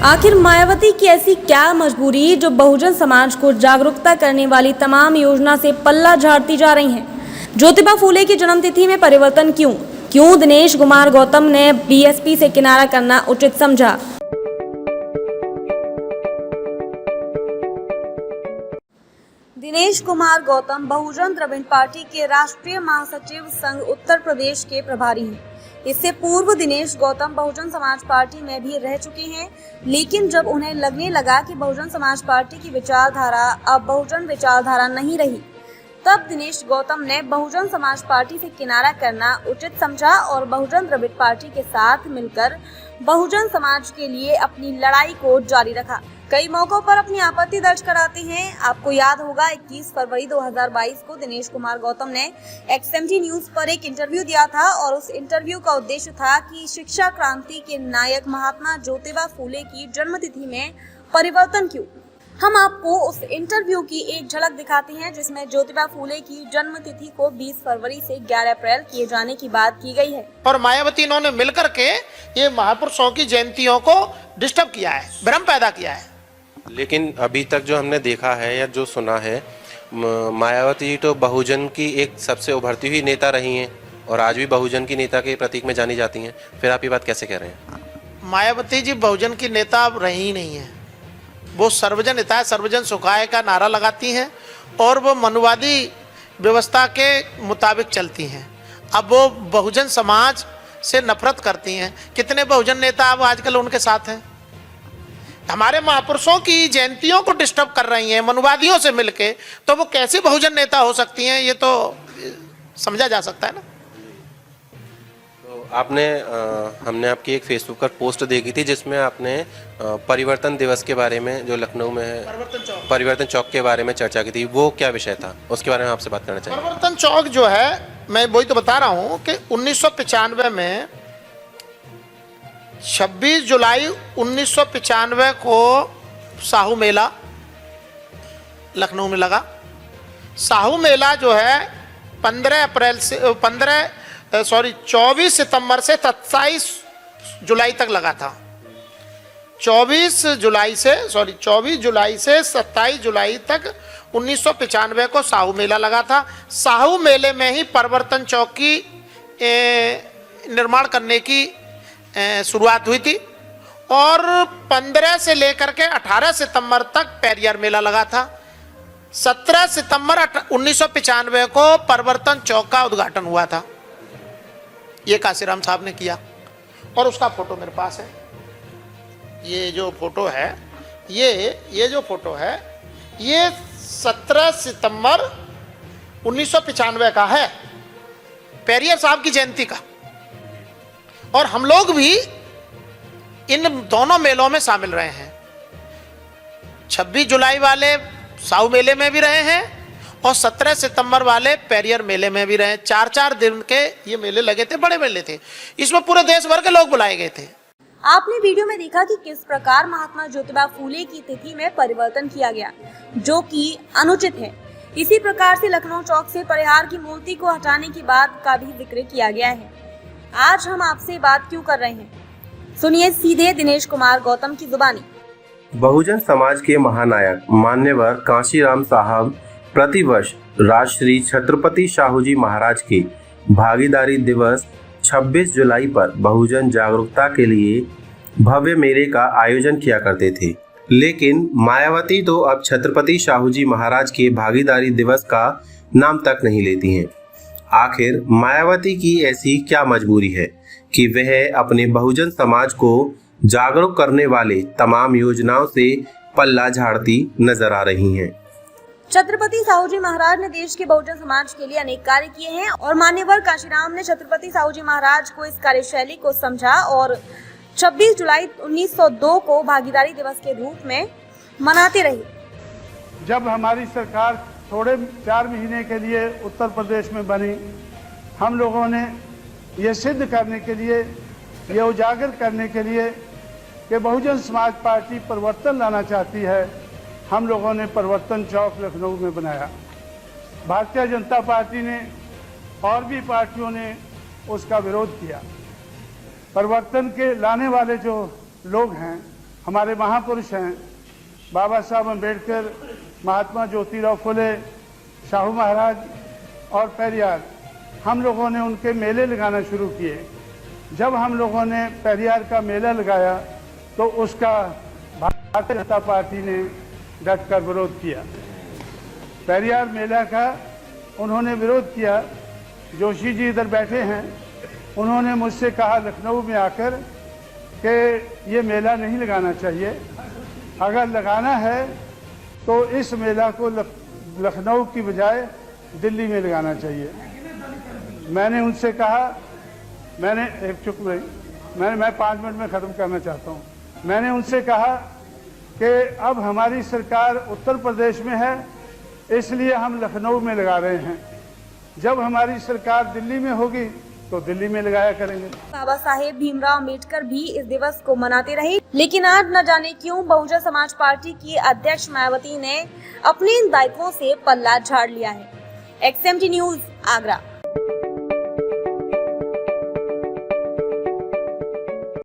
आखिर मायावती की ऐसी क्या मजबूरी जो बहुजन समाज को जागरूकता करने वाली तमाम योजना से पल्ला झाड़ती जा रही है? ज्योतिबा फूले की जन्मतिथि में परिवर्तन क्यों दिनेश कुमार गौतम ने बीएसपी से किनारा करना उचित समझा? दिनेश कुमार गौतम बहुजन द्रविड़ पार्टी के राष्ट्रीय महासचिव संघ उत्तर प्रदेश के प्रभारी हैं। इससे पूर्व दिनेश गौतम बहुजन समाज पार्टी में भी रह चुके हैं, लेकिन जब उन्हें लगने लगा कि बहुजन समाज पार्टी की विचारधारा अब बहुजन विचारधारा नहीं रही, तब दिनेश गौतम ने बहुजन समाज पार्टी से किनारा करना उचित समझा और बहुजन द्रविड़ पार्टी के साथ मिलकर बहुजन समाज के लिए अपनी लड़ाई को जारी रखा। कई मौकों पर अपनी आपत्ति दर्ज कराते हैं। आपको याद होगा 21 फरवरी 2022 को दिनेश कुमार गौतम ने XMT न्यूज पर एक इंटरव्यू दिया था और उस इंटरव्यू का उद्देश्य था कि शिक्षा क्रांति के नायक महात्मा ज्योतिबा फूले की जन्मतिथि में परिवर्तन क्यों। हम आपको उस इंटरव्यू की एक झलक दिखाते हैं जिसमें ज्योतिबा फूले की जन्मतिथि को 20 फरवरी से 11 अप्रैल किए जाने की बात की गई है। और मायावती इन्होंने मिलकर के ये महापुरुषों की जयंतियों को डिस्टर्ब किया है, भ्रम पैदा किया है। लेकिन अभी तक जो हमने देखा है या जो सुना है, मायावती तो बहुजन की एक सबसे उभरती हुई नेता रही हैं और आज भी बहुजन की नेता के प्रतीक में जानी जाती हैं। फिर आप ये बात कैसे कह रहे हैं? मायावती जी बहुजन की नेता अब रही नहीं है। वो सर्वजन हिताय सर्वजन सुखाय का नारा लगाती हैं और वो मनुवादी व्यवस्था के मुताबिक चलती हैं। अब वो बहुजन समाज से नफरत करती हैं। कितने बहुजन नेता अब आजकल उनके साथ हैं। हमारे महापुरुषों की जयंतियों को डिस्टर्ब कर रही हैं मनुवादियों से मिलके, तो वो कैसे बहुजन नेता हो सकती हैं? ये तो समझा जा सकता है ना। तो हमने आपकी एक फेसबुक पर पोस्ट देखी थी जिसमें आपने परिवर्तन दिवस के बारे में, जो लखनऊ में है परिवर्तन चौक के बारे में चर्चा की थी। वो क्या विषय था? उसके बारे में आपसे बात करना चाहिए। परिवर्तन चौक जो है, मैं वही तो बता रहा हूँ कि 1995 में 26 जुलाई 1995 को साहू मेला लखनऊ में लगा। साहू मेला जो है 24 सितंबर से 27 जुलाई तक लगा था। 24 जुलाई से 27 जुलाई तक 1995 को साहू मेला लगा था। साहू मेले में ही परिवर्तन चौक की निर्माण करने की शुरुआत हुई थी और 15 से लेकर के 18 सितंबर तक पेरियर मेला लगा था। 17 सितंबर 1995 को परिवर्तन चौक का उद्घाटन हुआ था। ये काशीराम साहब ने किया और उसका फोटो मेरे पास है। ये जो फोटो है, ये जो फोटो है, ये 17 सितंबर 1995 का है, पेरियर साहब की जयंती का। और हम लोग भी इन दोनों मेलों में शामिल रहे हैं। 26 जुलाई वाले साहू मेले में भी रहे हैं और 17 सितंबर वाले पेरियर मेले में भी रहे। 4-4 दिन के ये मेले लगे थे, बड़े मेले थे। इसमें पूरे देश भर के लोग बुलाए गए थे। आपने वीडियो में देखा कि किस प्रकार महात्मा ज्योतिबा फूले की तिथि में परिवर्तन किया गया, जो कि अनुचित है। इसी प्रकार से लखनऊ चौक से परिहार की मूर्ति को हटाने की बात का भी जिक्र किया गया है। आज हम आपसे बात क्यों कर रहे हैं, सुनिए सीधे दिनेश कुमार गौतम की जुबानी। बहुजन समाज के महानायक मान्यवर कांशीराम साहब प्रतिवर्ष राजश्री छत्रपति शाहूजी महाराज के भागीदारी दिवस 26 जुलाई पर बहुजन जागरूकता के लिए भव्य मेले का आयोजन किया करते थे। लेकिन मायावती तो अब छत्रपति शाहूजी महाराज के भागीदारी दिवस का नाम तक नहीं लेती हैं। आखिर मायावती की ऐसी क्या मजबूरी है कि वह अपने बहुजन समाज को जागरूक करने वाले तमाम योजनाओं से पल्ला झाड़ती नजर आ रही हैं। छत्रपति साहूजी महाराज ने देश के बहुजन समाज के लिए अनेक कार्य किए हैं और मान्यवर काशीराम ने छत्रपति साहूजी महाराज को इस कार्यशैली को समझा और 26 जुलाई 1902 को भागीदारी दिवस के रूप में मनाते रहे। जब हमारी सरकार थोड़े 4 महीने के लिए उत्तर प्रदेश में बनी, हम लोगों ने ये सिद्ध करने के लिए, ये उजागर करने के लिए कि बहुजन समाज पार्टी परिवर्तन लाना चाहती है, हम लोगों ने परिवर्तन चौक लखनऊ में बनाया। भारतीय जनता पार्टी ने और भी पार्टियों ने उसका विरोध किया। परिवर्तन के लाने वाले जो लोग हैं हमारे महापुरुष हैं बाबा साहब अम्बेडकर, महात्मा ज्योतिराव फुले, शाहू महाराज और पेरियार, हम लोगों ने उनके मेले लगाना शुरू किए। जब हम लोगों ने पेरियार का मेला लगाया तो उसका भारतीय जनता पार्टी ने डट कर विरोध किया। पेरियार मेला का उन्होंने विरोध किया। जोशी जी इधर बैठे हैं, उन्होंने मुझसे कहा लखनऊ में आकर कि ये मेला नहीं लगाना चाहिए, अगर लगाना है तो इस मेला को लखनऊ की बजाय दिल्ली में लगाना चाहिए। मैंने उनसे कहा, मैं 5 मिनट में ख़त्म करना चाहता हूँ। मैंने उनसे कहा कि अब हमारी सरकार उत्तर प्रदेश में है, इसलिए हम लखनऊ में लगा रहे हैं। जब हमारी सरकार दिल्ली में होगी तो दिल्ली में लगाया करेंगे। बाबा साहेब भीमराव अम्बेडकर भी इस दिवस को मनाते रहे, लेकिन आज न जाने क्यों बहुजन समाज पार्टी की अध्यक्ष मायावती ने अपने इन दायित्वों से पल्ला झाड़ लिया है। XMT news Agra.